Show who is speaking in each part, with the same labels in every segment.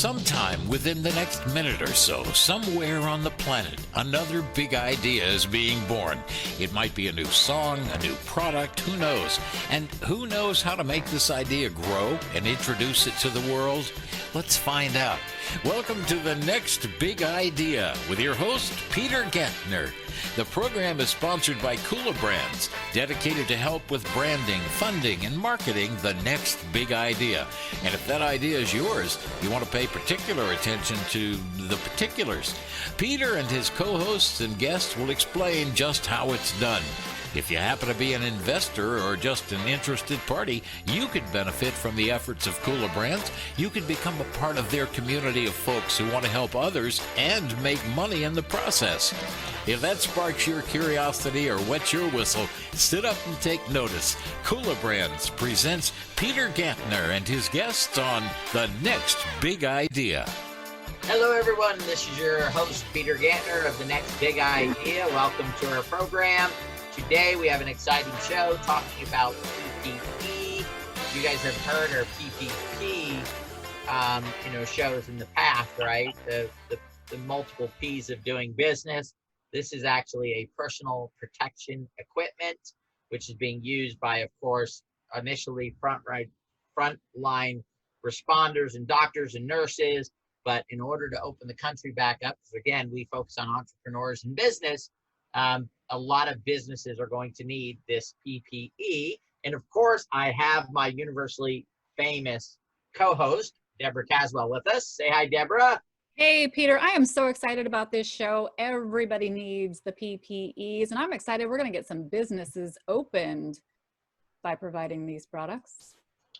Speaker 1: Sometime within the next minute or so, somewhere on the planet, another big idea is being born. It might be a new song, a new product, who knows? And who knows how to make this idea grow and introduce it to the world? Let's find out. Welcome to The Next Big Idea with your host, Peter Getner. The program is sponsored by Kula Brands, dedicated to help with branding, funding, and marketing the next big idea. And if that idea is yours, you want to pay particular attention to the particulars. Peter and his co-hosts and guests will explain just how it's done. If you happen to be an investor or just an interested party, you could benefit from the efforts of Kula Brands. You could become a part of their community of folks who want to help others and make money in the process. If that sparks your curiosity or wets your whistle, sit up and take notice. Kula Brands presents Peter Getner and his guests on The Next Big Idea.
Speaker 2: Hello, everyone. This is your host, Peter Getner of The Next Big Idea. Welcome to our program. Today, we have an exciting show talking about PPE. You guys have heard our PPP, shows in the past, right? The multiple P's of doing business. This is actually a personal protection equipment, which is being used by, of course, initially frontline responders and doctors and nurses. But in order to open the country back up, because again, we focus on entrepreneurs and business, a lot of businesses are going to need this PPE. And of course, I have my universally famous co-host, Deborah Caswell, with us. Say hi, Deborah.
Speaker 3: Hey, Peter. I am so excited about this show. Everybody needs the PPEs, and I'm excited we're going to get some businesses opened by providing these products.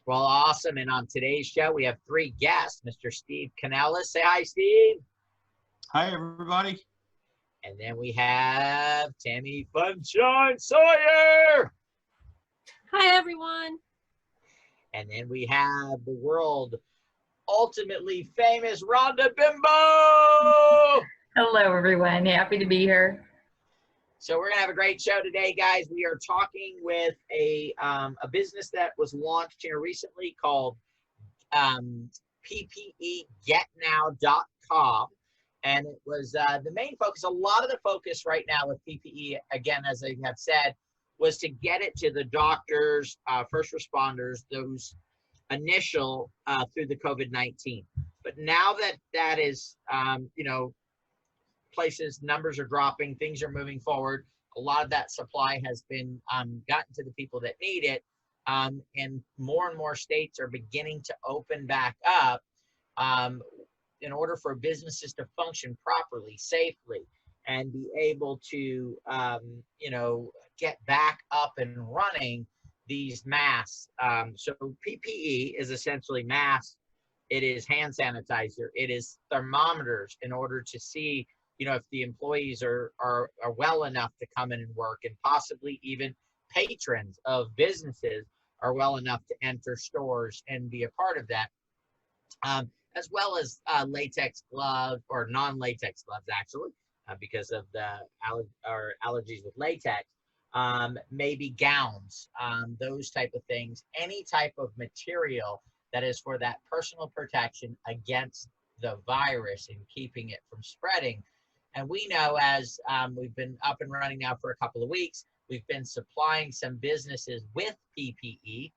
Speaker 2: Well, awesome. And on today's show, we have three guests. Mr. Steve Canellis. Say hi, Steve.
Speaker 4: Hi, everybody.
Speaker 2: And then we have Tammy Funshine Sawyer.
Speaker 5: Hi, everyone.
Speaker 2: And then we have the world ultimately famous Rhonda Bimbo.
Speaker 6: Hello, everyone. Happy to be here.
Speaker 2: So we're going to have a great show today, guys. We are talking with a business that was launched here recently called PPE Get Now.com. And it was the main focus, a lot of the focus right now with PPE, again, as I have said, was to get it to the doctors, first responders, those initial through the COVID-19. But now that is, places, numbers are dropping, things are moving forward. A lot of that supply has been gotten to the people that need it. And more states are beginning to open back up. In order for businesses to function properly, safely, and be able to, get back up and running these masks. So PPE is essentially masks. It is hand sanitizer. It is thermometers in order to see, if the employees are well enough to come in and work, and possibly even patrons of businesses are well enough to enter stores and be a part of that. As well as latex gloves, or non-latex gloves, actually, because of the allergies with latex, maybe gowns, those type of things, any type of material that is for that personal protection against the virus and keeping it from spreading. And we know, as we've been up and running now for a couple of weeks, we've been supplying some businesses with PPE,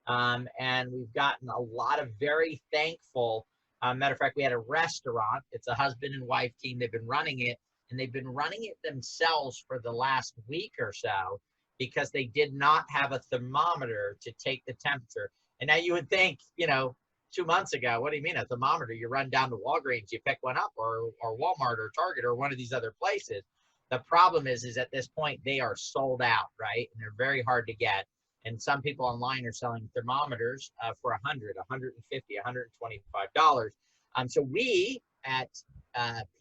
Speaker 2: and we've gotten a lot of very thankful. Matter of fact, we had a restaurant. It's a husband and wife team. They've been running it, and they've been running it themselves for the last week or so because they did not have a thermometer to take the temperature. And now you would think, 2 months ago, what do you mean a thermometer? You run down to Walgreens, you pick one up, or Walmart or Target or one of these other places. The problem is at this point, they are sold out, right? And they're very hard to get. And some people online are selling thermometers for $100, $150, $125. So we at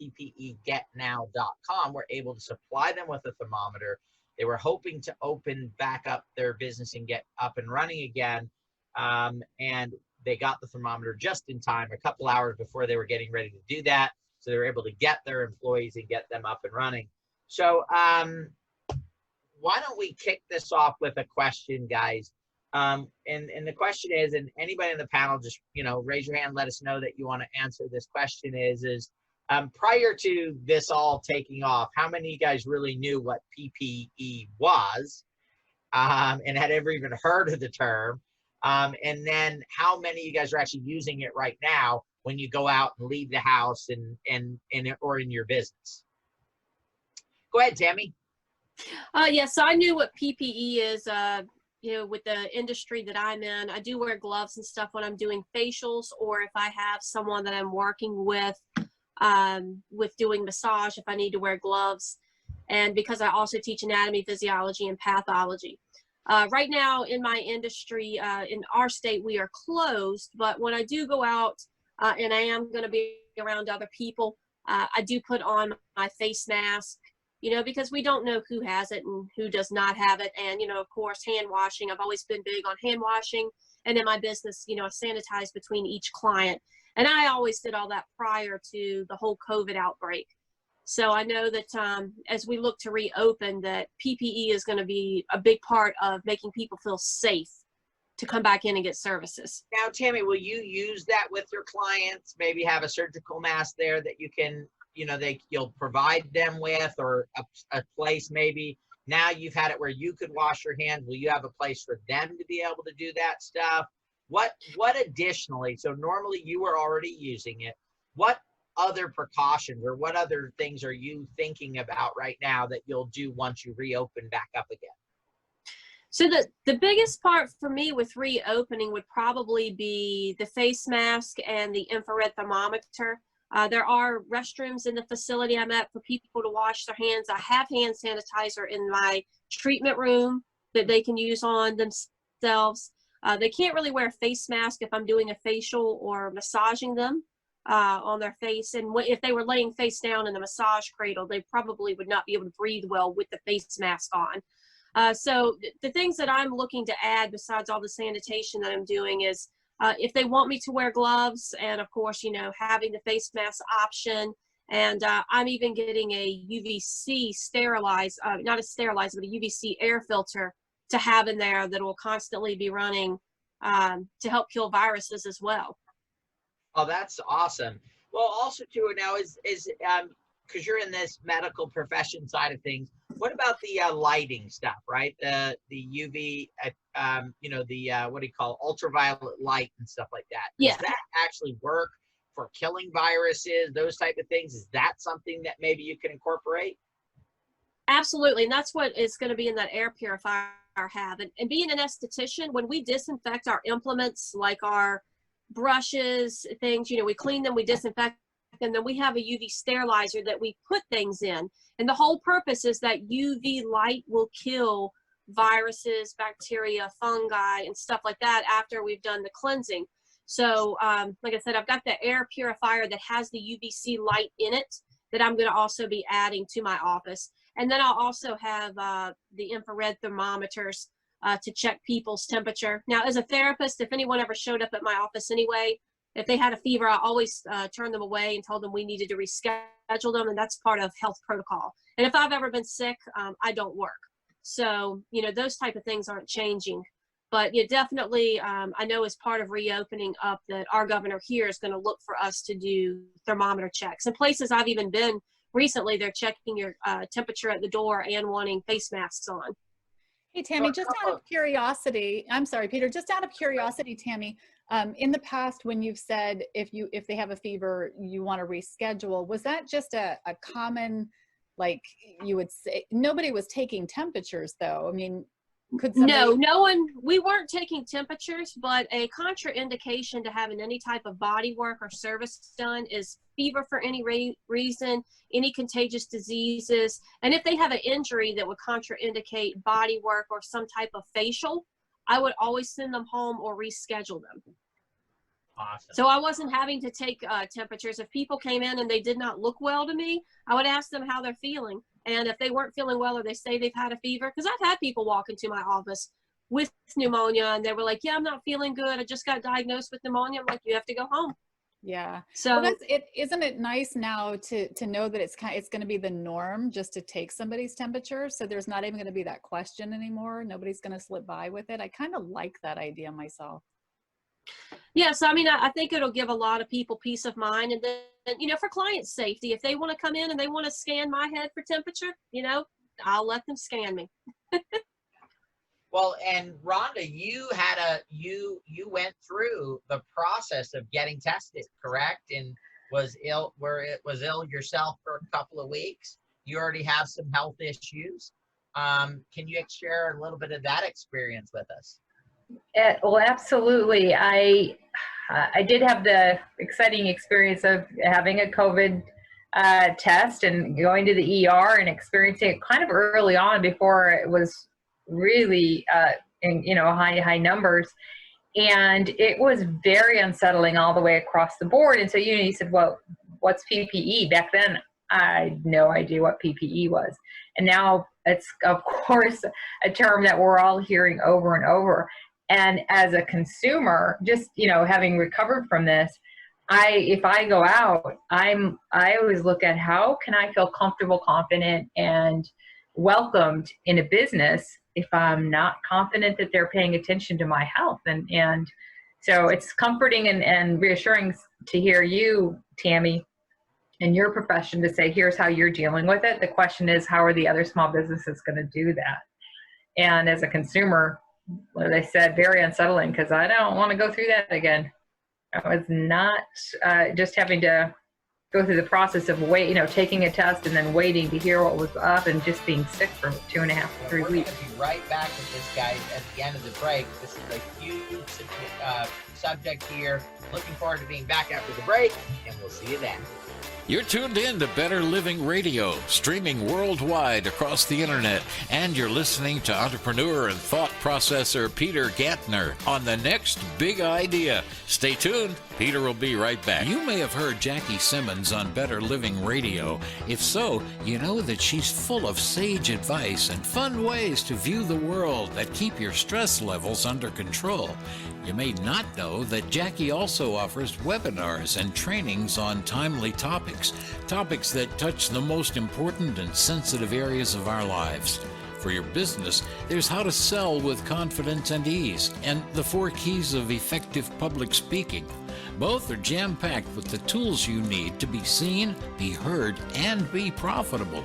Speaker 2: PPEGetNow.com were able to supply them with a thermometer. They were hoping to open back up their business and get up and running again. And they got the thermometer just in time, a couple hours before they were getting ready to do that. So they were able to get their employees and get them up and running. So why don't we kick this off with a question, guys? And the question is, and anybody in the panel, just, raise your hand, let us know that you want to answer this question is, prior to this all taking off, how many of you guys really knew what PPE was, and had ever even heard of the term? And then how many of you guys are actually using it right now when you go out and leave the house or in your business? Go ahead, Tammy.
Speaker 5: Yeah, so I knew what PPE is, with the industry that I'm in. I do wear gloves and stuff when I'm doing facials, or if I have someone that I'm working with doing massage, if I need to wear gloves. And because I also teach anatomy, physiology, and pathology. Right now in my industry, in our state, we are closed, but when I do go out and I am going to be around other people, I do put on my face mask, because we don't know who has it and who does not have it. And, of course, hand washing. I've always been big on hand washing. And in my business, I sanitize between each client. And I always did all that prior to the whole COVID outbreak. So I know that as we look to reopen, that PPE is going to be a big part of making people feel safe to come back in and get services.
Speaker 2: Now, Tammy, will you use that with your clients? Maybe have a surgical mask there that you can, you'll provide them with, or a place maybe. Now you've had it where you could wash your hands. Will you have a place for them to be able to do that stuff? What additionally, so normally you were already using it. What other precautions or what other things are you thinking about right now that you'll do once you reopen back up again?
Speaker 5: So the biggest part for me with reopening would probably be the face mask and the infrared thermometer. There are restrooms in the facility I'm at for people to wash their hands. I have hand sanitizer in my treatment room that they can use on themselves. They can't really wear a face mask if I'm doing a facial or massaging them on their face. And if they were laying face down in the massage cradle, they probably would not be able to breathe well with the face mask on. So the things that I'm looking to add besides all the sanitation that I'm doing is if they want me to wear gloves, and of course, having the face mask option. And I'm even getting a UVC sterilized, not a sterilizer, but a UVC air filter to have in there that will constantly be running to help kill viruses as well.
Speaker 2: Oh, that's awesome. Well, also too, now is because you're in this medical profession side of things, what about the lighting stuff, right? The UV, what do you call ultraviolet light and stuff like that?
Speaker 5: Yeah.
Speaker 2: Does that actually work for killing viruses, those type of things? Is that something that maybe you can incorporate?
Speaker 5: Absolutely, and that's what is going to be in that air purifier I have. And being an esthetician, when we disinfect our implements, like our brushes, things, we clean them, we disinfect them, then we have a UV sterilizer that we put things in. And the whole purpose is that UV light will kill viruses, bacteria, fungi, and stuff like that after we've done the cleansing. So, like I said, I've got the air purifier that has the UVC light in it that I'm going to also be adding to my office. And then I'll also have the infrared thermometers to check people's temperature. Now, as a therapist, if anyone ever showed up at my office anyway, if they had a fever, I always turned them away and told them we needed to reschedule them, and that's part of health protocol. And if I've ever been sick, I don't work. So, those type of things aren't changing. But yeah, definitely, I know as part of reopening up that our governor here is going to look for us to do thermometer checks. And places I've even been recently, they're checking your temperature at the door and wanting face masks on.
Speaker 3: Hey, Tammy, just out of curiosity, I'm sorry, Peter, just out of curiosity, Tammy, in the past when you've said if they have a fever, you want to reschedule, was that just a common, like you would say, nobody was taking temperatures though? I mean, could somebody...
Speaker 5: No one, we weren't taking temperatures, but a contraindication to having any type of body work or service done is fever for any reason, any contagious diseases. And if they have an injury that would contraindicate body work or some type of facial, I would always send them home or reschedule them.
Speaker 2: Awesome.
Speaker 5: So I wasn't having to take temperatures. If people came in and they did not look well to me, I would ask them how they're feeling. And if they weren't feeling well or they say they've had a fever, because I've had people walk into my office with pneumonia and they were like, yeah, I'm not feeling good. I just got diagnosed with pneumonia. I'm like, you have to go home.
Speaker 3: Yeah.
Speaker 5: So
Speaker 3: Well, isn't it nice now to know that it's going to be the norm just to take somebody's temperature? So there's not even going to be that question anymore. Nobody's going to slip by with it. I kind of like that idea myself.
Speaker 5: yeah, so I mean, I think it'll give a lot of people peace of mind. And then, you know, for client safety, if they want to come in and they want to scan my head for temperature, you know, I'll let them scan me.
Speaker 2: Well, and Rhonda, you went through the process of getting tested, correct? And was ill yourself for a couple of weeks. You already have some health issues. Can you share a little bit of that experience with us?
Speaker 6: Well, absolutely. I did have the exciting experience of having a COVID test and going to the ER and experiencing it kind of early on before it was really in, you know, high numbers. And it was very unsettling all the way across the board. And so, you know, you said, well, what's PPE? Back then, I had no idea what PPE was. And now it's, of course, a term that we're all hearing over and over. And as a consumer, just, you know, having recovered from this, if I go out, I always look at how can I feel comfortable, confident, and welcomed in a business if I'm not confident that they're paying attention to my health. And so it's comforting and reassuring to hear you, Tammy, in your profession to say, here's how you're dealing with it. The question is, how are the other small businesses going to do that? And as a consumer, like I said, very unsettling because I don't want to go through that again. I was not just having to go through the process of taking a test and then waiting to hear what was up and just being sick for 2.5 to 3 weeks.
Speaker 2: We're going to be right back with this, guys, at the end of the break. This is a huge subject here. Looking forward to being back after the break, and we'll see you then.
Speaker 1: You're tuned in to Better Living Radio, streaming worldwide across the internet, and you're listening to entrepreneur and thought processor Peter Gantner on The Next Big Idea. Stay tuned. Peter will be right back. You may have heard Jackie Simmons on Better Living Radio. If so, you know that she's full of sage advice and fun ways to view the world that keep your stress levels under control. You may not know that Jackie also offers webinars and trainings on timely topics that touch the most important and sensitive areas of our lives. For your business, there's how to sell with confidence and ease, and the 4 keys of effective public speaking. Both are jam-packed with the tools you need to be seen, be heard, and be profitable.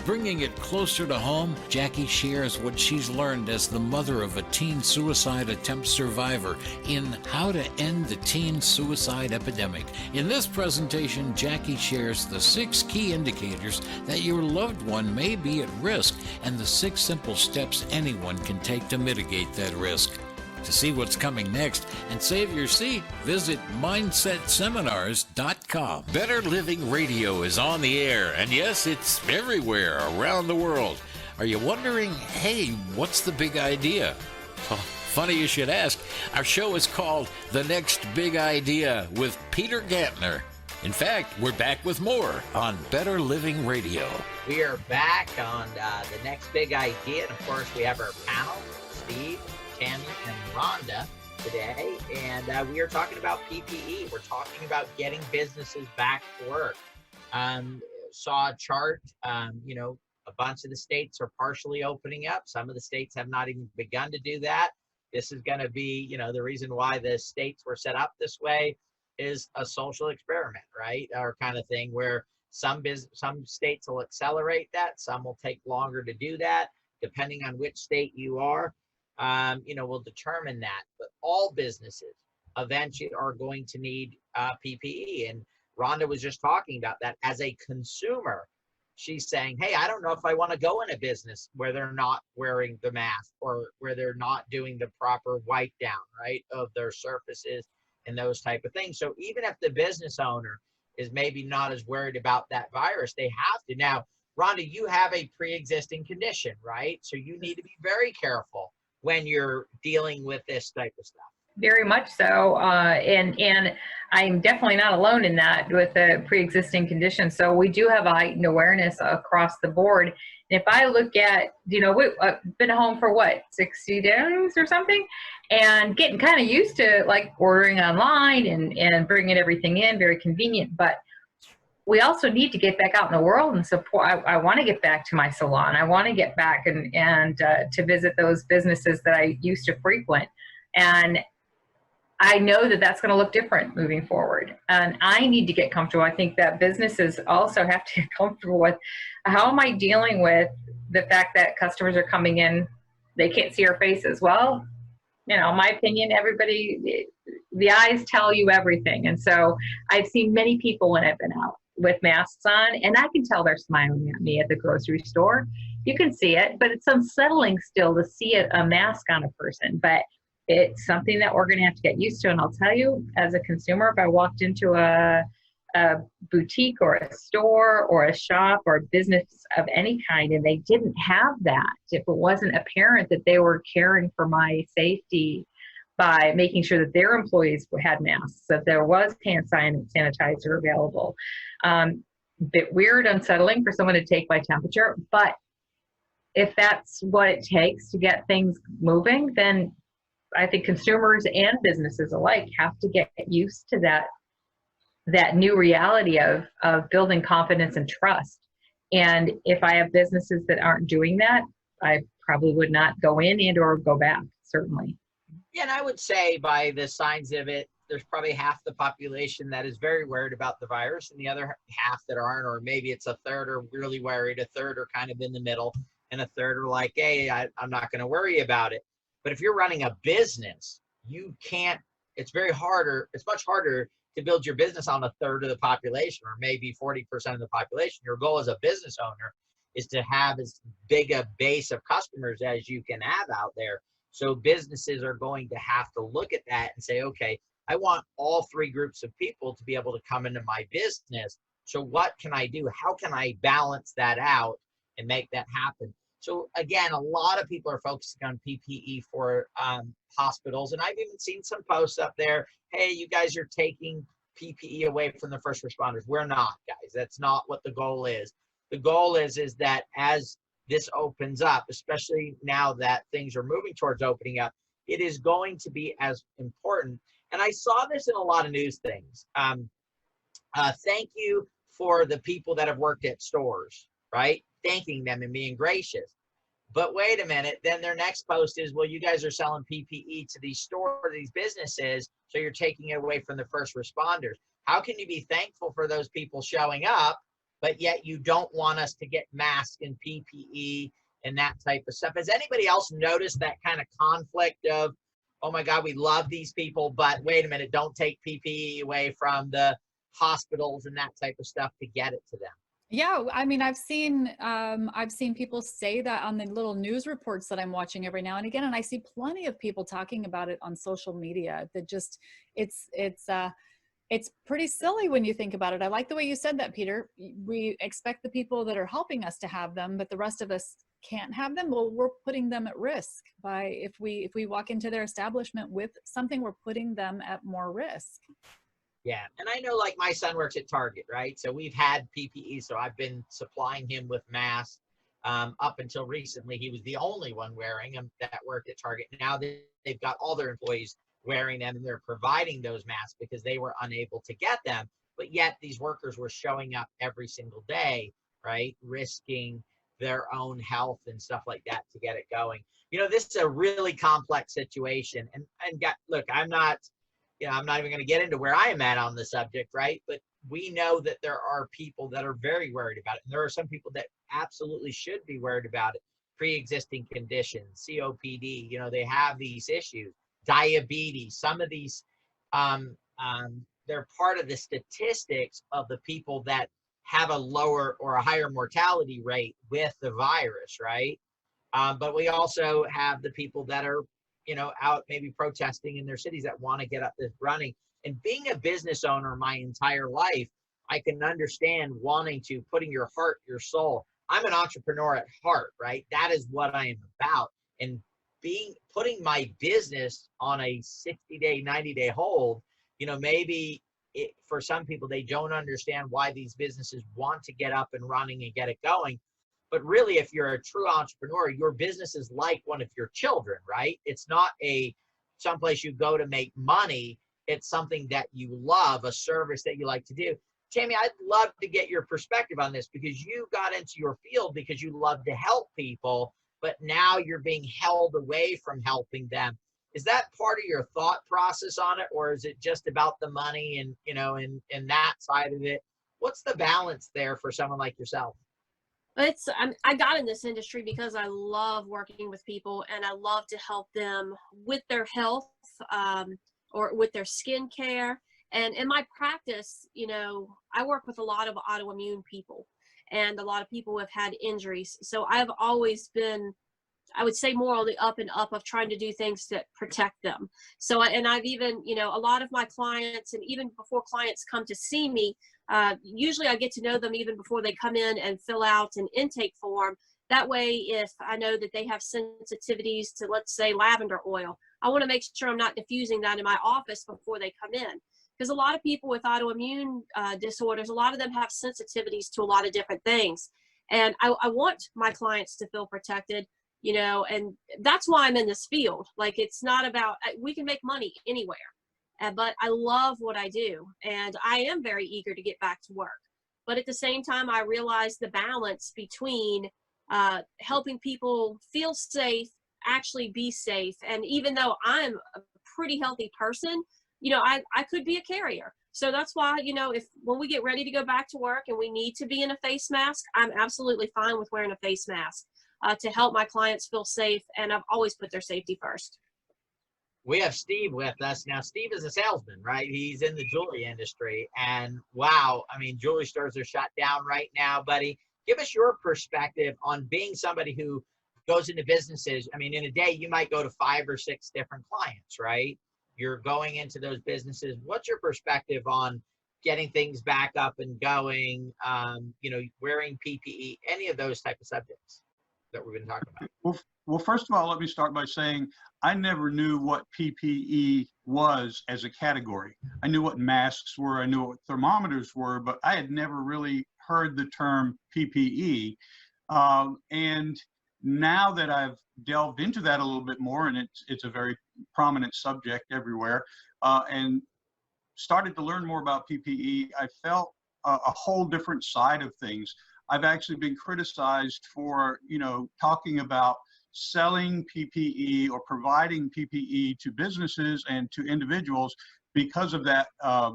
Speaker 1: Bringing it closer to home, Jackie shares what she's learned as the mother of a teen suicide attempt survivor in How to End the Teen Suicide Epidemic. In this presentation, Jackie shares the 6 key indicators that your loved one may be at risk and the 6 simple steps anyone can take to mitigate that risk. To see what's coming next and save your seat, visit mindsetseminars.com. Better Living Radio is on the air, and yes, it's everywhere around the world. Are you wondering, hey, what's the big idea? Well, funny you should ask. Our show is called The Next Big Idea with Peter Gantner. In fact, we're back with more on Better Living Radio.
Speaker 2: We are back on The Next Big Idea, and of course, we have our panel, Steve, Tammy, and Rhonda today, and we are talking about PPE. We're talking about getting businesses back to work. Saw a chart, a bunch of the states are partially opening up. Some of the states have not even begun to do that. This is going to be, the reason why the states were set up this way is a social experiment, right? Or kind of thing where some states will accelerate that, some will take longer to do that, depending on which state you are. Will determine that, but all businesses eventually are going to need PPE. And Rhonda was just talking about that as a consumer. She's saying, hey, I don't know if I want to go in a business where they're not wearing the mask or where they're not doing the proper wipe down, right, of their surfaces and those type of things. So even if the business owner is maybe not as worried about that virus, they have to. Now, Rhonda, you have a pre-existing condition, right? So you need to be very careful when you're dealing with this type of stuff.
Speaker 6: Very much so, and I'm definitely not alone in that with the pre-existing conditions. So we do have a heightened awareness across the board. And if I look at, we've been home for what, 60 days or something, and getting kind of used to like ordering online and bringing everything in, very convenient. But we also need to get back out in the world and support. I want to get back to my salon. I want to get back and to visit those businesses that I used to frequent. And I know that that's going to look different moving forward. And I need to get comfortable. I think that businesses also have to get comfortable with how am I dealing with the fact that customers are coming in, they can't see our faces. Well, my opinion, everybody, the eyes tell you everything. And so I've seen many people when I've been out with masks on, and I can tell they're smiling at me at the grocery store. You can see it, but it's unsettling still to see a mask on a person. But it's something that we're going to have to get used to. And I'll tell you, as a consumer, if I walked into a boutique or a store or a shop or a business of any kind and they didn't have that, if it wasn't apparent that they were caring for my safety by making sure that their employees had masks, that there was hand sanitizer available, bit weird, unsettling for someone to take my temperature. But if that's what it takes to get things moving, then I think consumers and businesses alike have to get used to that new reality of building confidence and trust. And if I have businesses that aren't doing that, I probably would not go in and or go back, certainly.
Speaker 2: Yeah, and I would say by the signs of it, there's probably half the population that is very worried about the virus and the other half that aren't, or maybe it's a third are really worried, a third are kind of in the middle, and a third are like, hey, I'm not going to worry about it. But if you're running a business, you can't, it's much harder to build your business on a third of the population or maybe 40% of the population. Your goal as a business owner is to have as big a base of customers as you can have out there. So businesses are going to have to look at that and say, okay, I want all three groups of people to be able to come into my business. So what can I do? How can I balance that out and make that happen? So again, a lot of people are focusing on PPE for hospitals. And I've even seen some posts up there, hey, you guys are taking PPE away from the first responders. We're not, guys. That's not what the goal is. The goal is that as this opens up, especially now that things are moving towards opening up, it is going to be as important. And I saw this in a lot of news things. Thank you for the people that have worked at stores, right? Thanking them and being gracious. But wait a minute, then their next post is, well, you guys are selling PPE to these stores, these businesses, so you're taking it away from the first responders. How can you be thankful for those people showing up, but yet you don't want us to get masks and PPE and that type of stuff? Has anybody else noticed that kind of conflict of, oh my God, we love these people, but wait a minute, don't take PPE away from the hospitals and that type of stuff to get it to them?
Speaker 3: Yeah, I mean, I've seen people say that on the little news reports that I'm watching every now and again, and I see plenty of people talking about it on social media. That just it's pretty silly when you think about it. I like the way you said that, Peter. We expect the people that are helping us to have them, but the rest of us can't have them. Well, we're putting them at risk by if we walk into their establishment with something, we're putting them at more risk.
Speaker 2: Yeah, and I know like my son works at Target, right? So we've had PPE, so I've been supplying him with masks. Up until recently, he was the only one wearing them that worked at Target. Now they've got all their employees wearing them, and they're providing those masks because they were unable to get them. But yet these workers were showing up every single day, right? Risking their own health and stuff like that to get it going. This is a really complex situation. And look, I'm not even going to get into where I am at on the subject, right? But we know that there are people that are very worried about it. And there are some people that absolutely should be worried about it. Pre-existing conditions, COPD, they have these issues, diabetes, some of these, they're part of the statistics of the people that have a lower or a higher mortality rate with the virus, right? But we also have the people that are out maybe protesting in their cities that want to get up this running. And being a business owner my entire life, I can understand putting your heart, your soul. I'm an entrepreneur at heart, right? That is what I am about. And putting my business on a 60-day, 90-day hold, maybe for some people, they don't understand why these businesses want to get up and running and get it going. But really, if you're a true entrepreneur, your business is like one of your children, right? It's not someplace you go to make money. It's something that you love, a service that you like to do. Tammy, I'd love to get your perspective on this, because you got into your field because you love to help people, but now you're being held away from helping them. Is that part of your thought process on it, or is it just about the money and, and that side of it? What's the balance there for someone like yourself?
Speaker 5: I got in this industry because I love working with people, and I love to help them with their health, or with their skincare. And in my practice, I work with a lot of autoimmune people and a lot of people who have had injuries. So I've always been, I would say, more on the up and up of trying to do things that protect them. So, and I've even, a lot of my clients, and even before clients come to see me, usually I get to know them even before they come in and fill out an intake form. That way, if I know that they have sensitivities to, let's say, lavender oil, I want to make sure I'm not diffusing that in my office before they come in. Because a lot of people with autoimmune disorders, a lot of them have sensitivities to a lot of different things. And I want my clients to feel protected, and that's why I'm in this field. Like, it's not about, we can make money anywhere, but I love what I do. And I am very eager to get back to work. But at the same time, I realize the balance between helping people feel safe, actually be safe. And even though I'm a pretty healthy person, I could be a carrier. So that's why, when we get ready to go back to work and we need to be in a face mask, I'm absolutely fine with wearing a face mask to help my clients feel safe. And I've always put their safety first.
Speaker 2: We have Steve with us now. Steve is a salesman, right? He's in the jewelry industry, and wow, jewelry stores are shut down right now, buddy. Give us your perspective on being somebody who goes into businesses. In a day, you might go to 5 or 6 different clients, right? You're going into those businesses. What's your perspective on getting things back up and going, wearing PPE, any of those type of subjects that we've been talking about?
Speaker 4: Well, first of all, let me start by saying I never knew what PPE was as a category. I knew what masks were, I knew what thermometers were, but I had never really heard the term PPE. And now that I've delved into that a little bit more, and it's a very prominent subject everywhere, and started to learn more about PPE, I felt a whole different side of things. I've actually been criticized for, talking about selling PPE or providing PPE to businesses and to individuals because of that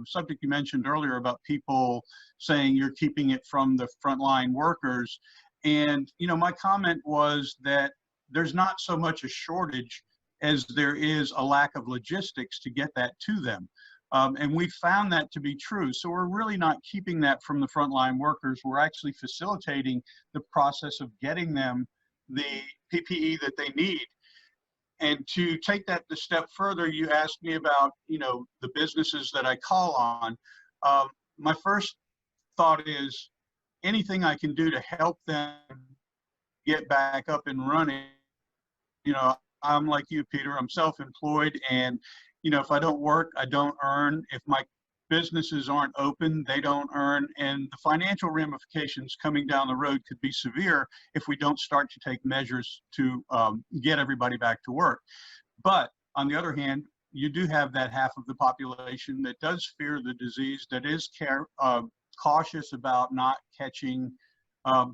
Speaker 4: subject you mentioned earlier about people saying you're keeping it from the frontline workers. And, my comment was that there's not so much a shortage as there is a lack of logistics to get that to them. And we found that to be true. So we're really not keeping that from the frontline workers. We're actually facilitating the process of getting them the PPE that they need. And to take that a step further, you asked me about, the businesses that I call on. My first thought is anything I can do to help them get back up and running. I'm like you, Peter, I'm self-employed, and if I don't work, I don't earn. If my businesses aren't open, they don't earn. And the financial ramifications coming down the road could be severe if we don't start to take measures to get everybody back to work. But on the other hand, you do have that half of the population that does fear the disease, that is cautious about not catching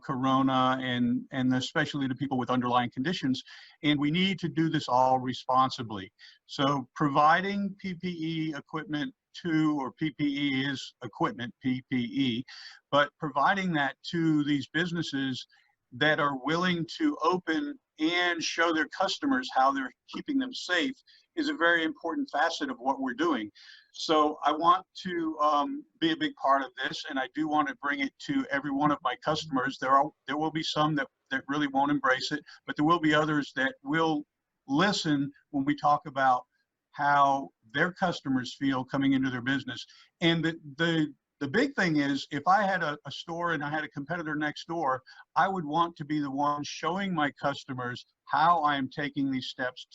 Speaker 4: corona, and especially the people with underlying conditions. And we need to do this all responsibly. So providing PPE equipment or PPE is equipment, PPE, but providing that to these businesses that are willing to open and show their customers how they're keeping them safe is a very important facet of what we're doing. So I want to be a big part of this, and I do want to bring it to every one of my customers. There will be some that really won't embrace it, but there will be others that will listen when we talk about how their customers feel coming into their business. And the The big thing is, if I had a store and I had a competitor next door, I would want to be the one showing my customers how I am taking these steps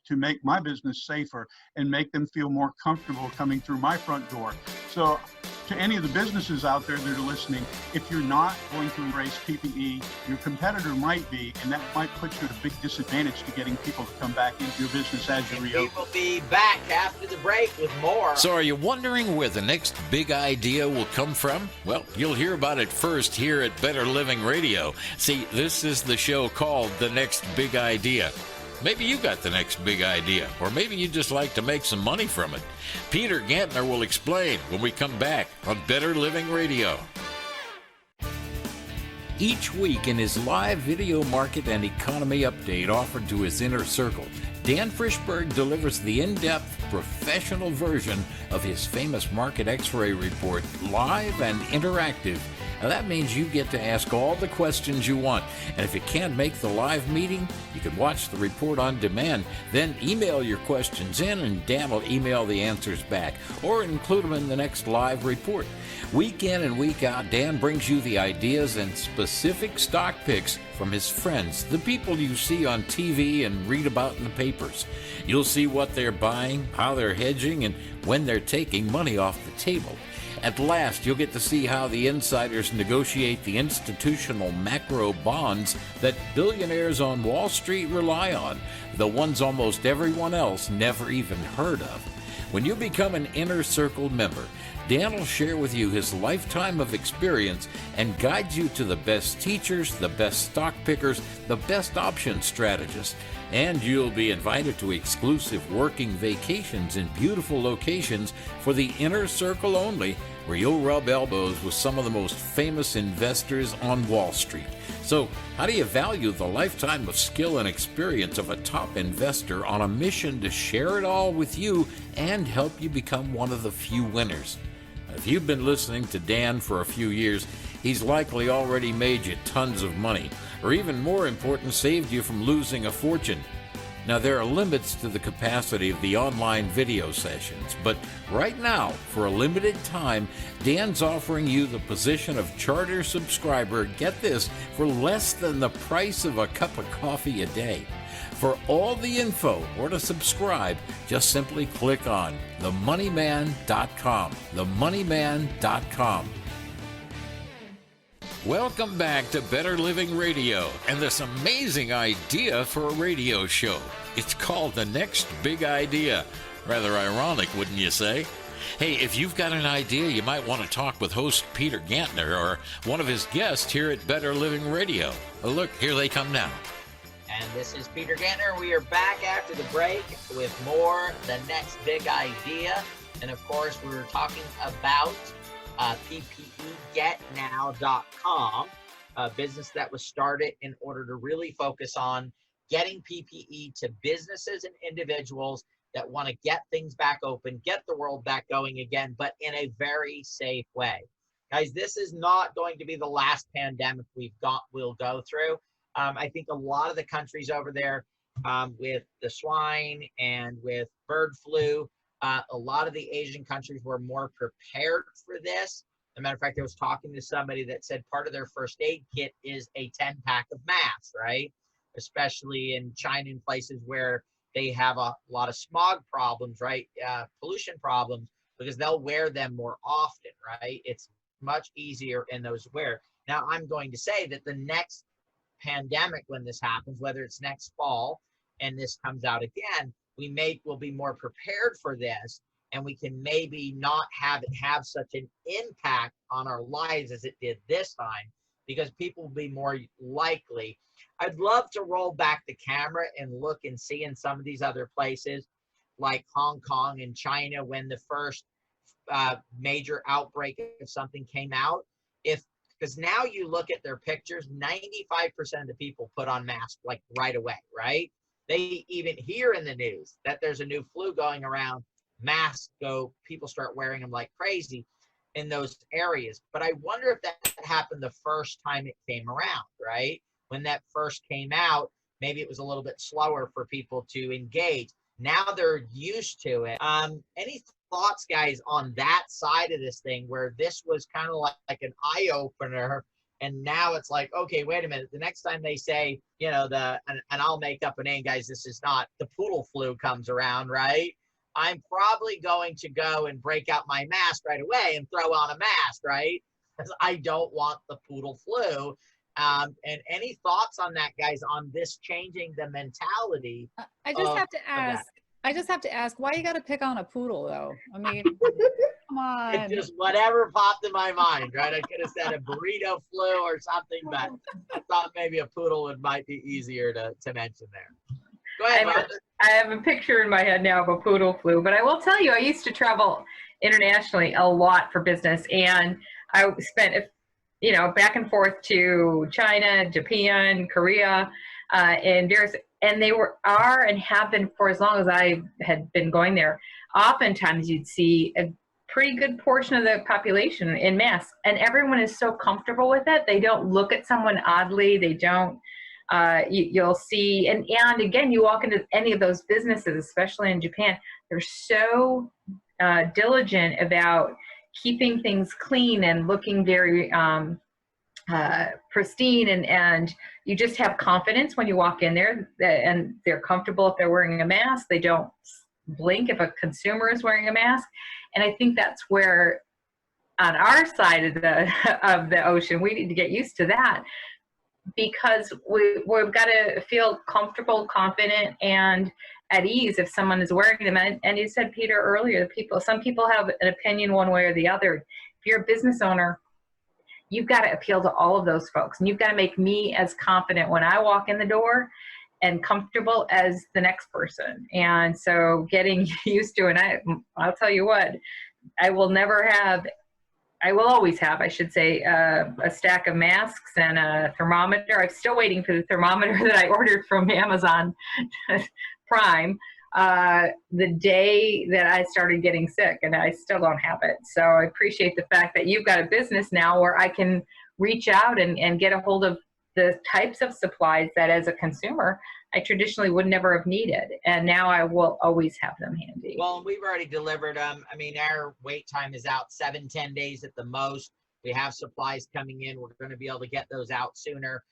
Speaker 4: to make my business safer and make them feel more comfortable coming through my front door. So to any of the businesses out there that are listening, if you're not going to embrace PPE, your competitor might be, and that might put you at a big disadvantage to getting people to come back into your business as you reopen.
Speaker 2: We will be back after the break with more.
Speaker 1: So are you wondering where the next big idea will come from? Well, you'll hear about it first here at Better Living Radio. See, this is the show called The Next Big Idea. Maybe you got the next big idea, or maybe you just like to make some money from it. Peter Gantner will explain when we come back on Better Living Radio. Each week in his live video market and economy update offered to his inner circle, Dan Frischberg delivers the in-depth, professional version of his famous market x-ray report, live and interactive. Now that means you get to ask all the questions you want. And if you can't make the live meeting, you can watch the report on demand. Then email your questions in and Dan will email the answers back or include them in the next live report. Week in and week out, Dan brings you the ideas and specific stock picks from his friends, the people you see on TV and read about in the papers. You'll see what they're buying, how they're hedging, and when they're taking money off the table. At last, you'll get to see how the insiders negotiate the institutional macro bonds that billionaires on Wall Street rely on, the ones almost everyone else never even heard of. When you become an Inner Circle member, Dan will share with you his lifetime of experience and guide you to the best teachers, the best stock pickers, the best option strategists. And you'll be invited to exclusive working vacations in beautiful locations for the Inner Circle only, where you'll rub elbows with some of the most famous investors on Wall Street. So, how do you value the lifetime of skill and experience of a top investor on a mission to share it all with you and help you become one of the few winners? If you've been listening to Dan for a few years, he's likely already made you tons of money, or even more important, saved you from losing a fortune. Now, there are limits to the capacity of the online video sessions, but right now, for a limited time, Dan's offering you the position of charter subscriber, get this, for less than the price of a cup of coffee a day. For all the info or to subscribe, just simply click on themoneyman.com, themoneyman.com. Welcome back to Better Living Radio and this amazing idea for a radio show. It's called The Next Big Idea. Rather ironic, wouldn't you say? Hey, if you've got an idea, you might want to talk with host Peter Gantner or one of his guests here at Better Living Radio. Oh, look, here they come now.
Speaker 2: And this is Peter Gantner. We are back after the break with more The Next Big Idea. And of course, we're talking about PPEGetNow.com, a business that was started in order to really focus on getting PPE to businesses and individuals that want to get things back open, get the world back going again, but in a very safe way. Guys, this is not going to be the last pandemic we'll go through. I think a lot of the countries over there with the swine and with bird flu, a lot of the Asian countries were more prepared for this. As a matter of fact, I was talking to somebody that said part of their first aid kit is a 10-pack of masks, right? Especially in China and places where they have a lot of smog problems, right? Pollution problems, because they'll wear them more often, right? It's much easier in those wear. Now, I'm going to say that the next pandemic, when this happens, whether it's next fall and this comes out again, we'll be more prepared for this, and we can maybe not have it have such an impact on our lives as it did this time, because people will be more likely. I'd love to roll back the camera and look and see in some of these other places like Hong Kong and China when the first major outbreak of something came out. Because now you look at their pictures, 95% of the people put on masks like right away, right? They even hear in the news that there's a new flu going around, masks go, people start wearing them like crazy in those areas. But I wonder if that happened the first time it came around, right? When that first came out, maybe it was a little bit slower for people to engage. Now they're used to it. Any thoughts, guys, on that side of this thing, where this was kind of like an eye opener, and now it's like, okay, wait a minute. The next time they say, you know, and I'll make up a name, guys, this is not, the poodle flu comes around, right? I'm probably going to go and break out my mask right away and throw on a mask, right? Because I don't want the poodle flu. And any thoughts on that, guys, on this changing the mentality?
Speaker 3: I just have to ask, why you got to pick on a poodle, though? I mean, come on.
Speaker 2: It just, whatever popped in my mind, right? I could have said a burrito flu or something, but I thought maybe a poodle might be easier to mention there. Go ahead, Rhonda.
Speaker 6: I have a picture in my head now of a poodle flu, but I will tell you, I used to travel internationally a lot for business, and I spent, you know, back and forth to China, Japan, Korea, and they are and have been for as long as I had been going there. Oftentimes you'd see a pretty good portion of the population in masks, and everyone is so comfortable with it. They don't look at someone oddly. They don't, you'll see, and again, you walk into any of those businesses, especially in Japan, they're so diligent about keeping things clean and looking very pristine, and you just have confidence when you walk in there, and they're comfortable if they're wearing a mask. They don't blink if a consumer is wearing a mask. And I think that's where, on our side of the ocean, we need to get used to that, because we've got to feel comfortable, confident, and at ease if someone is wearing them. And you said, Peter, earlier, some people have an opinion one way or the other. If you're a business owner, you've got to appeal to all of those folks, and you've got to make me as confident when I walk in the door and comfortable as the next person. And so getting used to, and I'll tell you what, I will always have, I should say, a stack of masks and a thermometer. I'm still waiting for the thermometer that I ordered from Amazon Prime the day that I started getting sick, and I still don't have it. So I appreciate the fact that you've got a business now where I can reach out and get a hold of the types of supplies that, as a consumer, I traditionally would never have needed, and now I will always have them handy.
Speaker 2: Well, we've already delivered them. I mean, our wait time is out 7-10 days at the most. We have supplies coming in. We're going to be able to get those out sooner.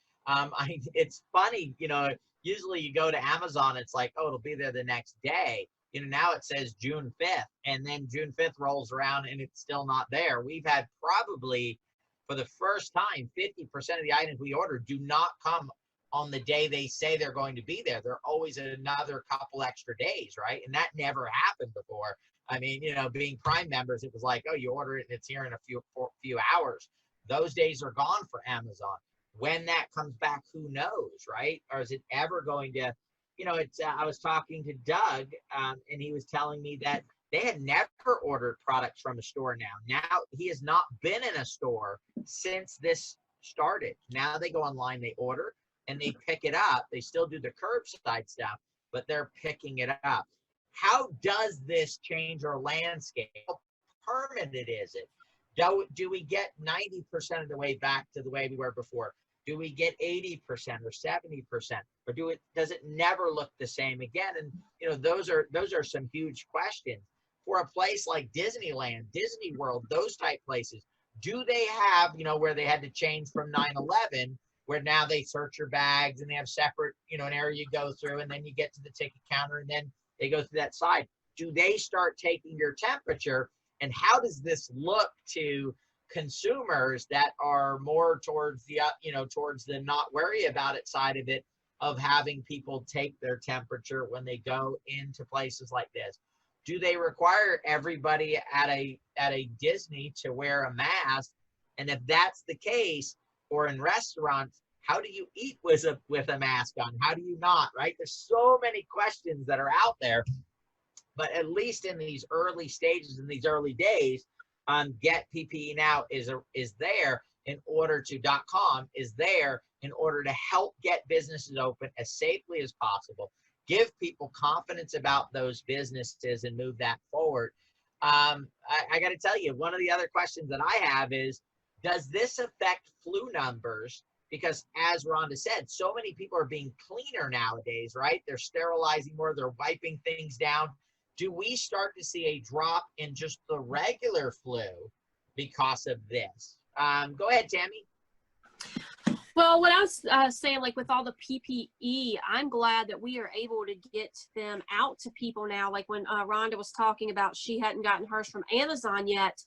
Speaker 2: It's funny, you know, usually you go to Amazon, it's like, oh, it'll be there the next day. You know, now it says June 5th, and then June 5th rolls around and it's still not there. We've had probably, for the first time, 50% of the items we order do not come on the day they say they're going to be there. They're always another couple extra days, right? And that never happened before. I mean, you know, being Prime members, it was like, oh, you order it and it's here in a few hours. Those days are gone for Amazon. When that comes back, who knows, right? Or is it ever going to, you know, it's, I was talking to Doug, and he was telling me that they had never ordered products from a store now. Now he has not been in a store since this started. Now they go online, they order, and they pick it up. They still do the curbside stuff, but they're picking it up. How does this change our landscape? How permanent is it? Do we get 90% of the way back to the way we were before? Do we get 80% or 70%? Or does it never look the same again? And you know, those are some huge questions. For a place like Disneyland, Disney World, those type places, do they have, you know, where they had to change from 9/11, where now they search your bags and they have separate, you know, an area you go through, and then you get to the ticket counter and then they go through that side. Do they start taking your temperature? And how does this look to consumers that are more towards the, you know, towards the not worry about it side of it, of having people take their temperature when they go into places like this? Do they require everybody at a Disney to wear a mask? And if that's the case, or in restaurants, how do you eat with a mask on? How do you not, right? There's so many questions that are out there. But at least in these early stages, in these early days, Get PPE Now is there in order to .com is there in order to help get businesses open as safely as possible, give people confidence about those businesses, and move that forward. I got to tell you, one of the other questions that I have is, does this affect flu numbers? Because as Rhonda said, so many people are being cleaner nowadays, right? They're sterilizing more, they're wiping things down. do we start to see a drop in just the regular flu because of this? Go ahead, Tammy.
Speaker 5: Well, what I was saying, like with all the PPE, I'm glad that we are able to get them out to people now. Like when Rhonda was talking about she hadn't gotten hers from Amazon yet,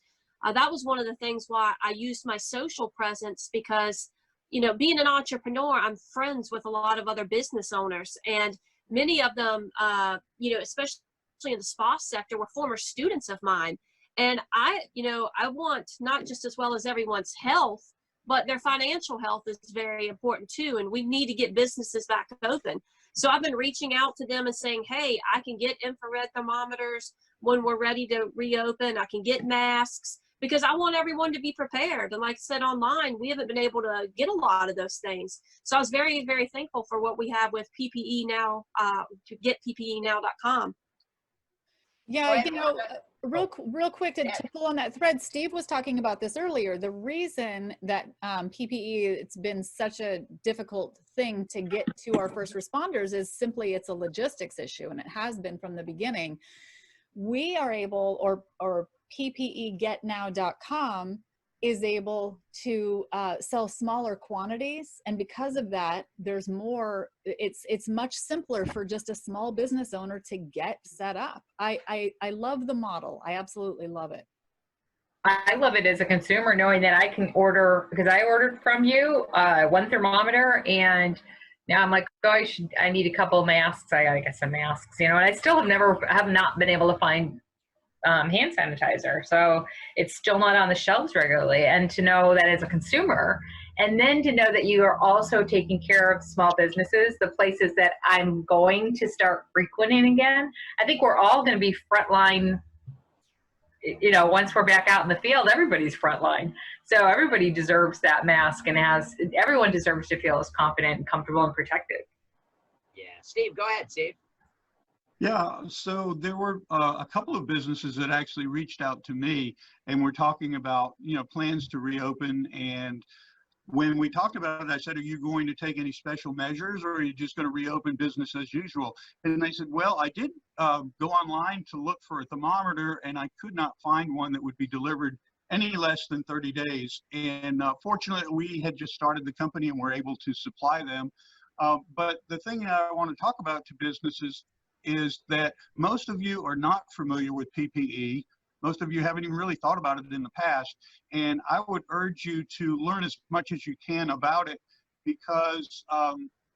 Speaker 5: that was one of the things why I used my social presence, because, you know, being an entrepreneur, I'm friends with a lot of other business owners, and many of them, you know, especially in the spa sector, were former students of mine. And I want not just as well as everyone's health, but their financial health is very important too. And we need to get businesses back open. So I've been reaching out to them and saying, hey, I can get infrared thermometers when we're ready to reopen. I can get masks, because I want everyone to be prepared. And like I said, online, we haven't been able to get a lot of those things. So I was very, very thankful for what we have with PPE Now, to get PPEnow.com.
Speaker 3: Yeah, you know, real quick to pull on that thread, Steve was talking about this earlier. The reason that PPE, it's been such a difficult thing to get to our first responders is simply it's a logistics issue, and it has been from the beginning. We are able, or PPE Get Now.com is able to sell smaller quantities, and because of that, there's more. It's much simpler for just a small business owner to get set up. I love the model. I absolutely love it.
Speaker 6: I love it as a consumer, knowing that I can order, because I ordered from you one thermometer, and now I'm like, oh, I need a couple of masks. I gotta get some masks, you know, and I still have not been able to find hand sanitizer. So it's still not on the shelves regularly. And to know that as a consumer, and then to know that you are also taking care of small businesses, the places that I'm going to start frequenting again. I think we're all going to be frontline. You know, once we're back out in the field, everybody's frontline. So everybody deserves that mask, and everyone deserves to feel as confident and comfortable and protected.
Speaker 2: Yeah. Steve, go ahead, Steve.
Speaker 4: Yeah, so there were a couple of businesses that actually reached out to me, and we're talking about, you know, plans to reopen. And when we talked about it, I said, are you going to take any special measures, or are you just going to reopen business as usual? And they said, well, I did go online to look for a thermometer, and I could not find one that would be delivered any less than 30 days. And fortunately, we had just started the company and were able to supply them. But the thing that I want to talk about to businesses is that most of you are not familiar with PPE. Most of you haven't even really thought about it in the past. And I would urge you to learn as much as you can about it, because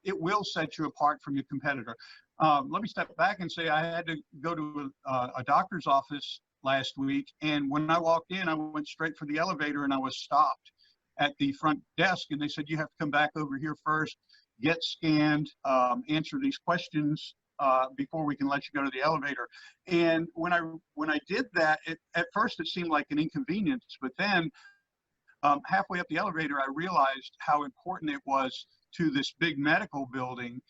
Speaker 4: it will set you apart from your competitor. Let me step back and say I had to go to a doctor's office last week. And when I walked in, I went straight for the elevator, and I was stopped at the front desk. And they said, you have to come back over here first, get scanned, answer these questions before we can let you go to the elevator. And when I did that, at first it seemed like an inconvenience, but then halfway up the elevator, I realized how important it was to this big medical building.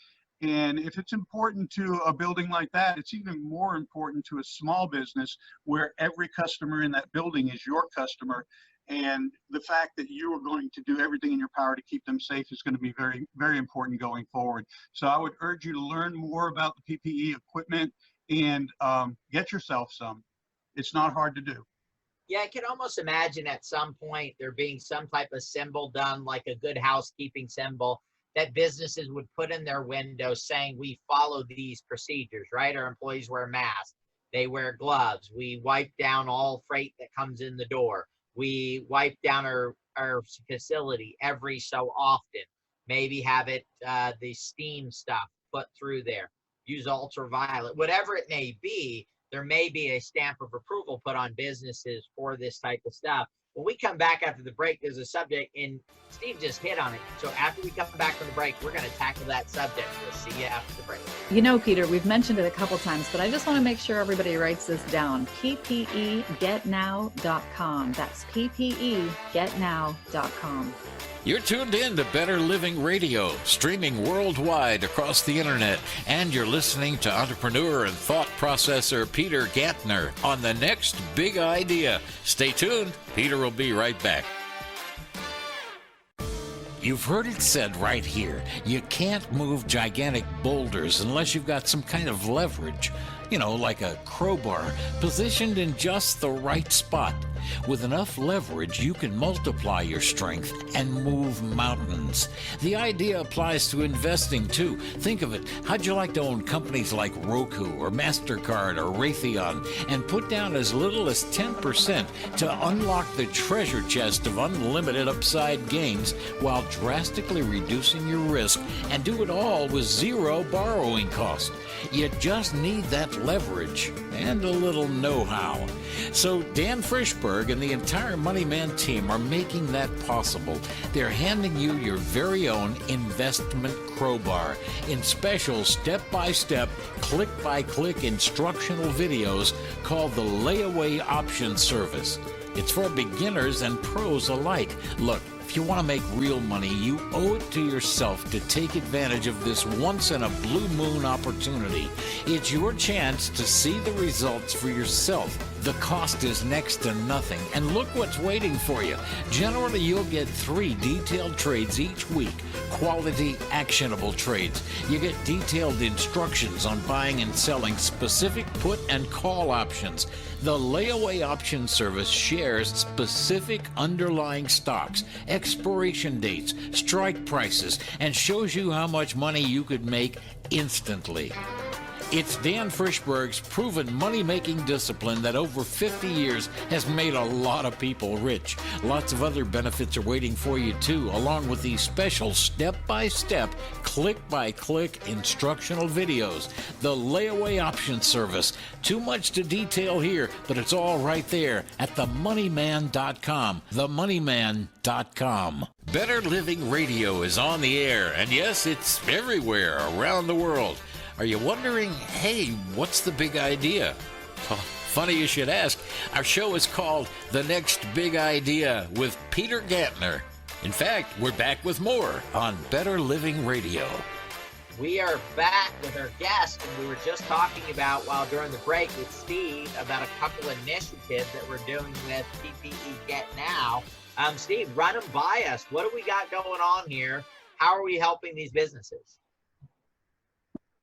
Speaker 4: And if it's important to a building like that, it's even more important to a small business where every customer in that building is your customer. And the fact that you are going to do everything in your power to keep them safe is going to be very, very important going forward. So I would urge you to learn more about the PPE equipment and get yourself some. It's not hard to do.
Speaker 2: Yeah, I can almost imagine at some point there being some type of symbol done, like a good housekeeping symbol, that businesses would put in their window saying, we follow these procedures, right? Our employees wear masks, they wear gloves, we wipe down all freight that comes in the door. We wipe down our facility every so often. Maybe have it, the steam stuff put through there. Use ultraviolet, whatever it may be. There may be a stamp of approval put on businesses for this type of stuff. When we come back after the break, there's a subject, and Steve just hit on it. So after we come back from the break, we're going to tackle that subject. We'll see you after the break.
Speaker 3: You know, Peter, we've mentioned it a couple times, but I just want to make sure everybody writes this down. PPEGetNow.com. That's PPEGetNow.com.
Speaker 1: You're tuned in to Better Living Radio, streaming worldwide across the internet, and you're listening to entrepreneur and thought processor Peter Gantner on the next big idea. Stay tuned. Peter will be right back. You've heard it said right here, you can't move gigantic boulders unless you've got some kind of leverage. You know, like a crowbar positioned in just the right spot. With enough leverage, you can multiply your strength and move mountains. The idea applies to investing too. Think of it. How'd you like to own companies like Roku or Mastercard or Raytheon and put down as little as 10% to unlock the treasure chest of unlimited upside gains while drastically reducing your risk, and do it all with zero borrowing cost? You just need that leverage and a little know-how. So Dan Frischberg and the entire Money Man team are making that possible. They're handing you your very own investment crowbar in special step-by-step, click-by-click instructional videos called the Layaway Option Service. It's for beginners and pros alike. Look, if you want to make real money, you owe it to yourself to take advantage of this once-in-a-blue-moon opportunity. It's your chance to see the results for yourself. The cost is next to nothing, and look what's waiting for you. Generally, you'll get 3 detailed trades each week, quality, actionable trades. You get detailed instructions on buying and selling specific put and call options. The Layaway Option Service shares specific underlying stocks, expiration dates, strike prices, and shows you how much money you could make instantly. It's Dan Frischberg's proven money-making discipline that over 50 years has made a lot of people rich. Lots of other benefits are waiting for you too, along with these special step-by-step, click-by-click instructional videos. The Layaway Option Service. Too much to detail here, but it's all right there at themoneyman.com. Themoneyman.com. Better Living Radio is on the air, and yes, it's everywhere around the world. Are you wondering, hey, what's the big idea? Oh, funny you should ask. Our show is called The Next Big Idea with Peter Gantner. In fact, we're back with more on Better Living Radio.
Speaker 2: We are back with our guest, and we were just talking about, while during the break with Steve, about a couple initiatives that we're doing with PPE Get Now. Steve, run them by us. What do we got going on here? How are we helping these businesses?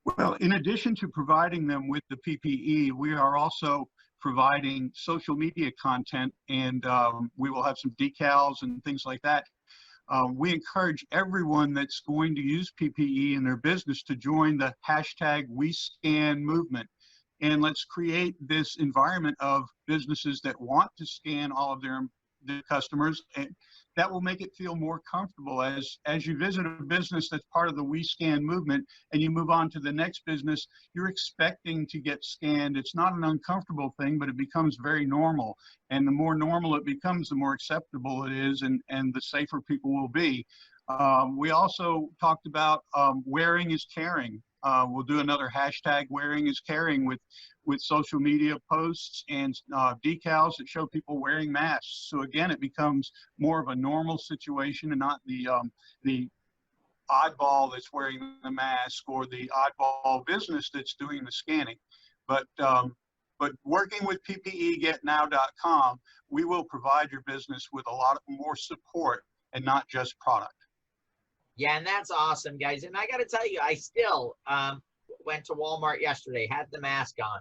Speaker 4: Well, in addition to providing them with the PPE, we are also providing social media content, and we will have some decals and things like that. We encourage everyone that's going to use PPE in their business to join the hashtag #WeScan movement. And let's create this environment of businesses that want to scan all of their customers, and that will make it feel more comfortable as you visit a business that's part of the WeScan movement and you move on to the next business. You're expecting to get scanned. It's not an uncomfortable thing, but it becomes very normal. And the more normal it becomes, the more acceptable it is, and the safer people will be. We also talked about wearing is caring. We'll do another hashtag wearing is caring with social media posts and decals that show people wearing masks. So again, it becomes more of a normal situation and not the oddball that's wearing the mask or the oddball business that's doing the scanning. But working with PPEGetNow.com, we will provide your business with a lot more support and not just product.
Speaker 2: Yeah, and that's awesome, guys. And I got to tell you, I still went to Walmart yesterday, had the mask on.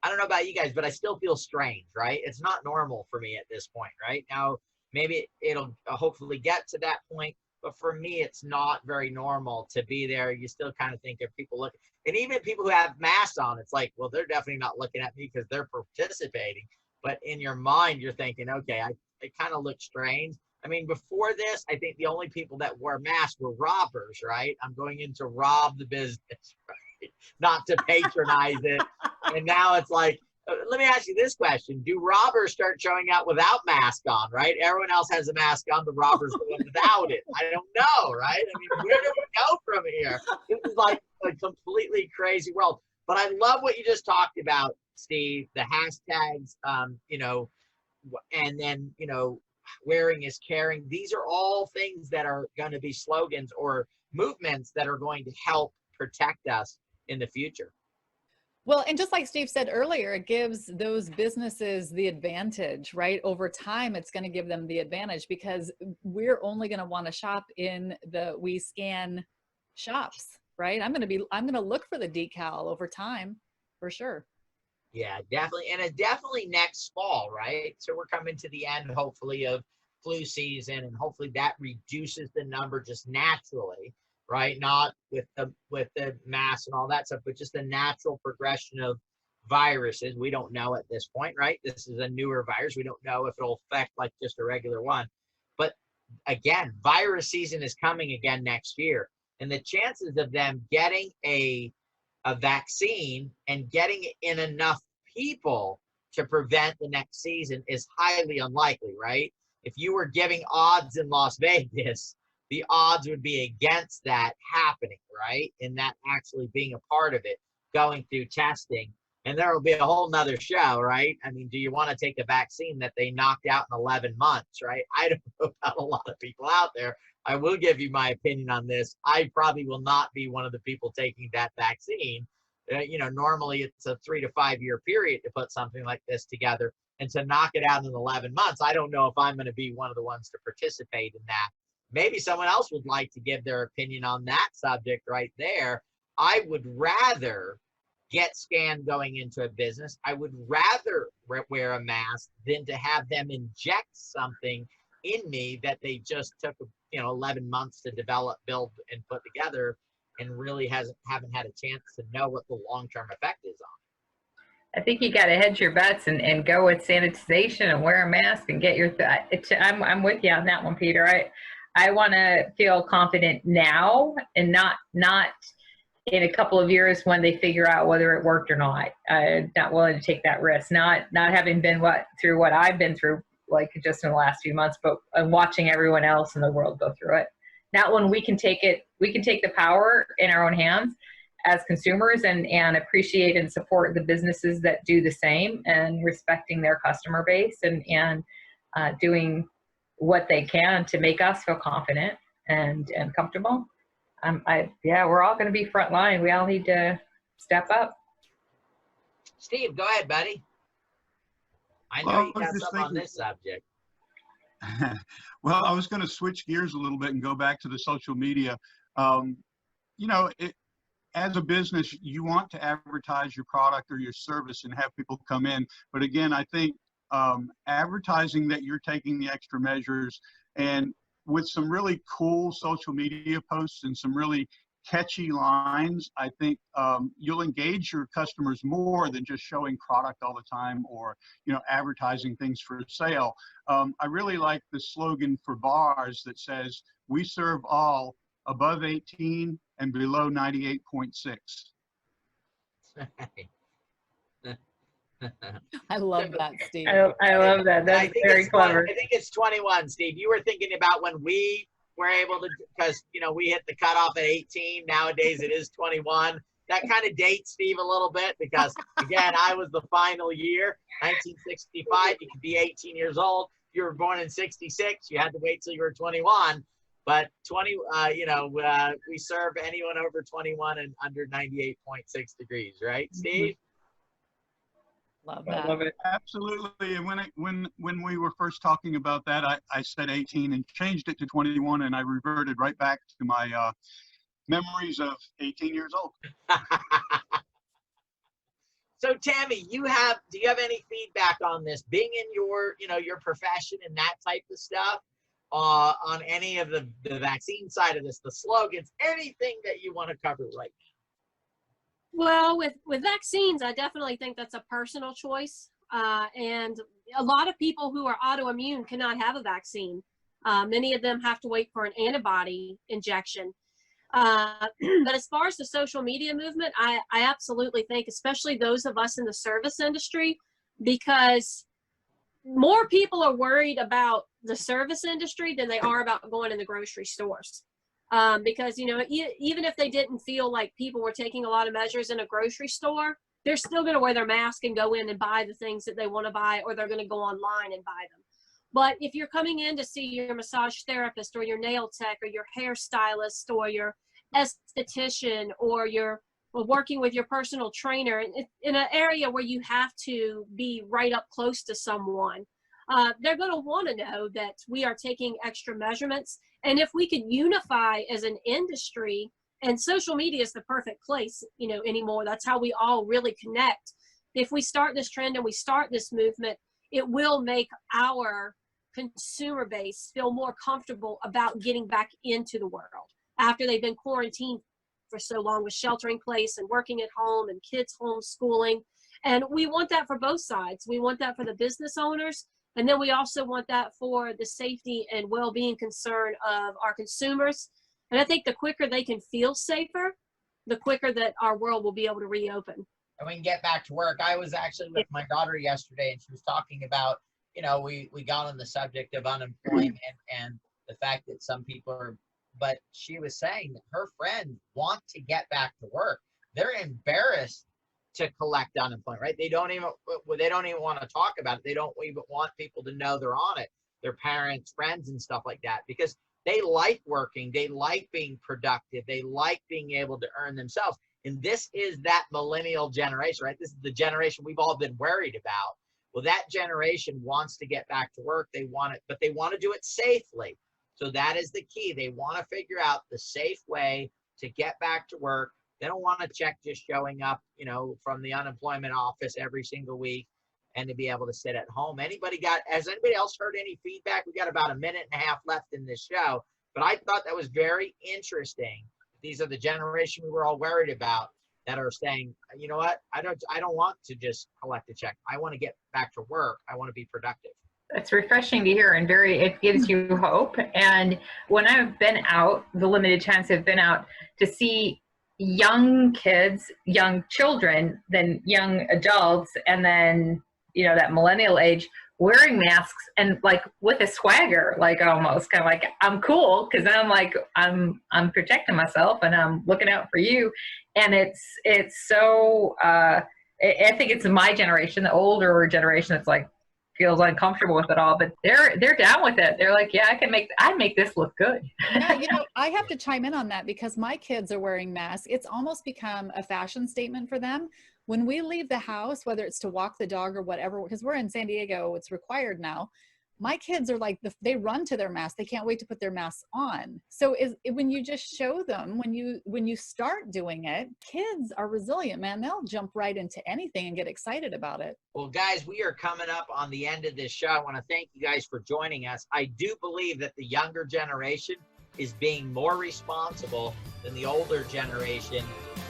Speaker 2: I don't know about you guys, but I still feel strange, right? It's not normal for me at this point, right? Now, maybe it'll hopefully get to that point, but for me, it's not very normal to be there. You still kind of think of people looking, and even people who have masks on, it's like, well, they're definitely not looking at me because they're participating. But in your mind, you're thinking, okay, I kind of look strange. I mean, before this, I think the only people that wore masks were robbers, right? I'm going in to rob the business, right? Not to patronize it. And now it's like, let me ask you this question. Do robbers start showing out without mask on, right? Everyone else has a mask on, the robbers go without it. I don't know, right? I mean, where do we go from here? This is like a completely crazy world. But I love what you just talked about, Steve, the hashtags, and then, wearing is caring. These are all things that are going to be slogans or movements that are going to help protect us in the future.
Speaker 3: Well, and just like Steve said earlier, it gives those businesses the advantage, right? Over time, it's going to give them the advantage because we're only going to want to shop in the WeScan shops, right? I'm going to look for the decal over time for sure.
Speaker 2: Yeah, definitely. And it's definitely next fall, right? So we're coming to the end, hopefully, of flu season, and hopefully that reduces the number just naturally, right? Not with the mass and all that stuff, but just the natural progression of viruses. We don't know at this point, right? This is a newer virus. We don't know if it'll affect like just a regular one. But again, virus season is coming again next year. And the chances of them getting a vaccine and getting it in enough people to prevent the next season is highly unlikely, right? If you were giving odds in Las Vegas, the odds would be against that happening, right? And that actually being a part of it, going through testing. And there will be a whole nother show, right? I mean, do you want to take a vaccine that they knocked out in 11 months, right? I don't know about a lot of people out there. I will give you my opinion on this. I probably will not be one of the people taking that vaccine. Normally it's a 3 to 5 year period to put something like this together, and to knock it out in 11 months, I don't know if I'm going to be one of the ones to participate in that. Maybe someone else would like to give their opinion on that subject right there. I would rather get scanned going into a business. I would rather wear a mask than to have them inject something in me that they just took 11 months to develop, build, and put together, and really haven't had a chance to know what the long-term effect is on.
Speaker 6: I think you got to hedge your bets and go with sanitization and wear a mask and get your. I'm with you on that one, Peter. I want to feel confident now and not in a couple of years when they figure out whether it worked or not. I'm not willing to take that risk. Not having been through what I've been through, like just in the last few months, but watching everyone else in the world go through it. Not when we can take the power in our own hands as consumers and appreciate and support the businesses that do the same, and respecting their customer base and doing what they can to make us feel confident and comfortable. We're all going to be frontline. We all need to step up.
Speaker 2: Steve, go ahead, buddy. I know you got something on this subject.
Speaker 4: Well, I was going to switch gears a little bit and go back to the social media. As a business, you want to advertise your product or your service and have people come in. But again, I think advertising that you're taking the extra measures, and with some really cool social media posts and some really catchy lines, I think you'll engage your customers more than just showing product all the time or advertising things for sale. I really like the slogan for bars that says, "We serve all above 18 and below 98.6."
Speaker 3: I love that, Steve.
Speaker 6: I love that. That's very clever.
Speaker 2: I think it's 21, Steve. You were thinking about when we were able to, because we hit the cutoff at 18. Nowadays it is 21. That kind of dates Steve a little bit, because again, I was the final year, 1965. You could be 18 years old. You were born in 66. You had to wait till you were 21. But we serve anyone over 21 and under 98.6 degrees, right, Steve?
Speaker 3: Love that.
Speaker 6: I love it.
Speaker 4: Absolutely. And when we were first talking about that, I said 18 and changed it to 21, and I reverted right back to my memories of 18 years old.
Speaker 2: So Tammy, do you have any feedback on this, being in your profession and that type of stuff, on any of the vaccine side of this, the slogans, anything that you want to cover right now?
Speaker 5: Well, with vaccines, I definitely think that's a personal choice. And a lot of people who are autoimmune cannot have a vaccine. Many of them have to wait for an antibody injection. But as far as the social media movement, I absolutely think, especially those of us in the service industry, because more people are worried about the service industry than they are about going in the grocery stores. Because, even if they didn't feel like people were taking a lot of measures in a grocery store, they're still going to wear their mask and go in and buy the things that they want to buy, or they're going to go online and buy them. But if you're coming in to see your massage therapist or your nail tech or your hairstylist or your esthetician, or you're working with your personal trainer in an area where you have to be right up close to someone, they're going to want to know that we are taking extra measurements. And if we could unify as an industry, and social media is the perfect place, anymore. That's how we all really connect. if we start this trend and we start this movement, it will make our consumer base feel more comfortable about getting back into the world after they've been quarantined for so long with sheltering in place and working at home and kids homeschooling. And we want that for both sides. We want that for the business owners, and then we also want that for the safety and well-being concern of our consumers. And I think the quicker they can feel safer, the quicker that our world will be able to reopen.
Speaker 2: And we can get back to work. I was actually with my daughter yesterday, and she was talking about, we got on the subject of unemployment and the fact that some people are, but she was saying that her friends want to get back to work. They're embarrassed to collect unemployment, right? They don't even want to talk about it. They don't even want people to know they're on it. Their parents, friends, and stuff like that, because they like working. They like being productive. They like being able to earn themselves. And this is that millennial generation, right? This is the generation we've all been worried about. Well, that generation wants to get back to work. They want it, but they want to do it safely. So that is the key. They want to figure out the safe way to get back to work. They don't want to check just showing up, from the unemployment office every single week and to be able to sit at home. Has anybody else heard any feedback? We got about a minute and a half left in this show, but I thought that was very interesting. These are the generation we were all worried about that are saying, you know what? I don't want to just collect a check. I want to get back to work. I want to be productive.
Speaker 6: It's refreshing to hear, and it gives you hope. And when I've been out, the limited chance I've been out, to see young kids, young children, then young adults, and then, that millennial age wearing masks and like with a swagger, like almost kind of like, I'm cool because I'm like, I'm protecting myself and I'm looking out for you. And it's so, I think it's my generation, the older generation, that's like, feels uncomfortable with it all, but they're down with it. They're like, yeah, I'd make this look good.
Speaker 3: Yeah, I have to chime in on that because my kids are wearing masks. It's almost become a fashion statement for them. When we leave the house, whether it's to walk the dog or whatever, because we're in San Diego, it's required now. My kids are like, they run to their masks. They can't wait to put their masks on. So when you just show them, when you start doing it, kids are resilient, man. They'll jump right into anything and get excited about it.
Speaker 2: Well, guys, we are coming up on the end of this show. I want to thank you guys for joining us. I do believe that the younger generation is being more responsible than the older generation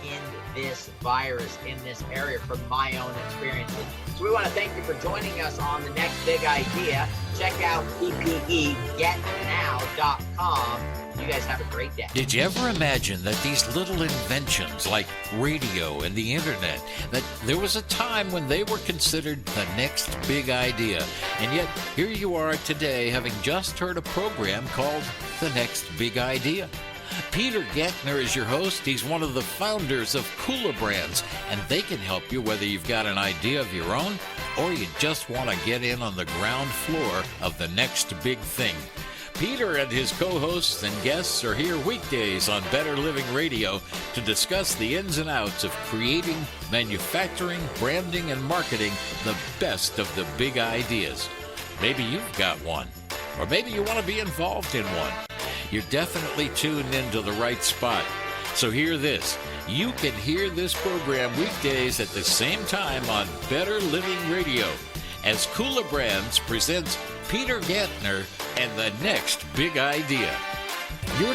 Speaker 2: in this virus, in this area, from my own experiences. So we want to thank you for joining us on the next big idea. Check out PPEGetNow.com. You guys have a great day.
Speaker 1: Did you ever imagine that these little inventions like radio and the internet, that there was a time when they were considered the next big idea? And yet here you are today, having just heard a program called The Next Big Idea. Peter Getner is your host. He's one of the founders of Cooler Brands, and they can help you whether you've got an idea of your own or you just want to get in on the ground floor of the next big thing. Peter and his co-hosts and guests are here weekdays on Better Living Radio to discuss the ins and outs of creating, manufacturing, branding, and marketing the best of the big ideas. Maybe you've got one, or maybe you want to be involved in one. You're definitely tuned into the right spot. So hear this. You can hear this program weekdays at the same time on Better Living Radio as Cooler Brands presents Peter Getner and the Next Big Idea. You're